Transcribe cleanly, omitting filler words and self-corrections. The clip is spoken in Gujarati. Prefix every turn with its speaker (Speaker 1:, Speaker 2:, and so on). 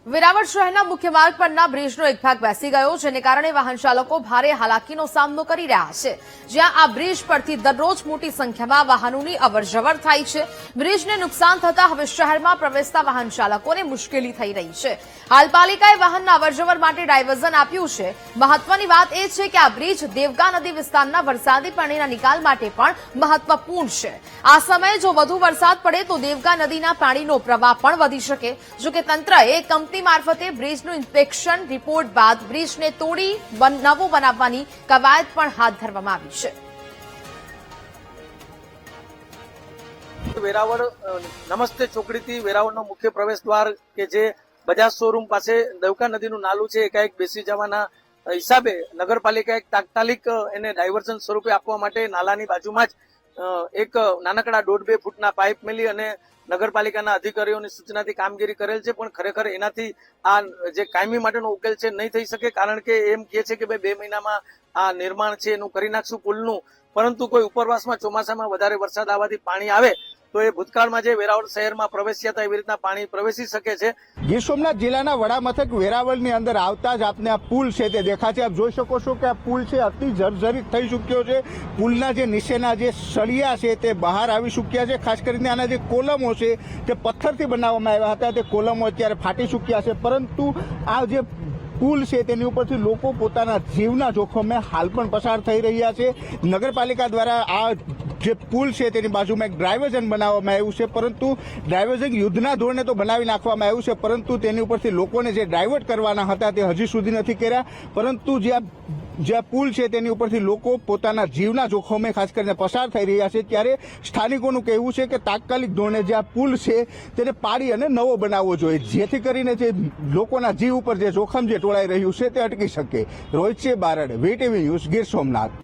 Speaker 1: વેરાવળ શહેરના મુખ્ય માર્ગ પરના બ્રિજનો એક ભાગ બેસી ગયો, જેને કારણે વાહન ચાલકો ભારે હાલાકીનો સામનો કરી રહ્યા છે. જ્યાં આ બ્રિજ પરથી દરરોજ મોટી સંખ્યામાં વાહનોની અવરજવર થાય છે. બ્રિજને નુકસાન થતા હવે શહેરમાં પ્રવેશતા વાહન ચાલકોને મુશ્કેલી થઈ રહી છે. હાલ પાલિકાએ વાહનના અવરજવર માટે ડાયવર્ઝન આપ્યું છે. મહત્વની વાત એ છે કે આ બ્રિજ દેવગા નદી વિસ્તારના વરસાદી પાણીના નિકાલ માટે પણ મહત્વપૂર્ણ છે. આ સમયે જો વધુ વરસાદ પડે તો દેવગા નદીના પાણીનો પ્રવાહ પણ વધી શકે. જોકે તંત્રએ કંપની મારફતે બ્રિજનું ઇન્સ્પેક્શન રિપોર્ટ બાદ બ્રિજને તોડી નવો બનાવવાની કવાયત પણ હાથ ધરવામાં આવી છે.
Speaker 2: વેરાવળ નમસ્તે ચોકડીથી વેરાવળનો મુખ્ય પ્રવેશ દ્વાર કે જે બજાજ શોરૂમ પાસે દેવકા નદીનું નાલું છે, એકાએક બેસી જવાના હિસાબે નગરપાલિકાએ તાત્કાલિક એને ડાયવર્ઝન સ્વરૂપે આપવા માટે નાલાની બાજુમાં જ એક નાનકડા 1.5-2 ફૂટના પાઇપ મેલી અને નગરપાલિકાના અધિકારીઓની સૂચનાથી કામગીરી કરેલ છે. પણ ખરેખર એનાથી આ જે કાયમી માટેનો ઉકેલ છે નહીં થઈ શકે, કારણ કે એમ કહે છે કે ભાઈ 2 મહિનામાં આ નિર્માણ છે એનું કરી નાખશું પુલનું. પરંતુ કોઈ ઉપરવાસમાં ચોમાસામાં વધારે વરસાદ આવવાથી પાણી આવે તો એ ભૂતકાળમાં જે વેરાવળ શહેરમાં પ્રવેશ્યા હતા એવી રીતના પાણી પ્રવેશી શકે છે.
Speaker 3: ગીર સોમનાથ જિલ્લાના વડામથક વેરાવળની અંદર આવતા જ આપને આ પુલ છે તે દેખાશે. આપ જોઈ શકો છો કે આ પુલ છે અતિ જર્જરિત થઈ ચૂક્યો છે. પુલના જે નીચેના જે સળિયા છે તે બહાર આવી ચૂક્યા છે. ખાસ કરીને આના જે કોલમો છે તે પથ્થરથી બનાવવામાં આવ્યા હતા, તે કોલમો અત્યારે ફાટી ચૂક્યા છે. પરંતુ આ જે પુલ છે તેની ઉપરથી લોકો પોતાના જીવના જોખમે હાલ પણ પસાર થઈ રહ્યા છે. નગરપાલિકા દ્વારા આ જે પુલ છે તેની બાજુમાં એક ડાયવર્ઝન બનાવવામાં આવ્યું છે, પરંતુ ડાયવર્ઝન યુદ્ધના ધોરણે તો બનાવી નાખવામાં આવ્યું છે, પરંતુ તેની ઉપરથી લોકોને જે ડાયવર્ટ કરવાના હતા તે હજી સુધી નથી કર્યા. પરંતુ જે પુલ છે તેની ઉપરથી લોકો પોતાના જીવના જોખમે ખાસ કરીને પસાર થઈ રહ્યા છે. ત્યારે સ્થાનિકોનું કહેવું છે કે તાત્કાલિક ધોરણે જે આ પુલ છે તેને પાડી અને નવો બનાવવો જોઈએ, જેથી કરીને જે લોકોના જીવ ઉપર જે જોખમ જે ટોળાઈ રહ્યું છે તે અટકી શકે. Rohit Barad, VTV news, Gir Somnath.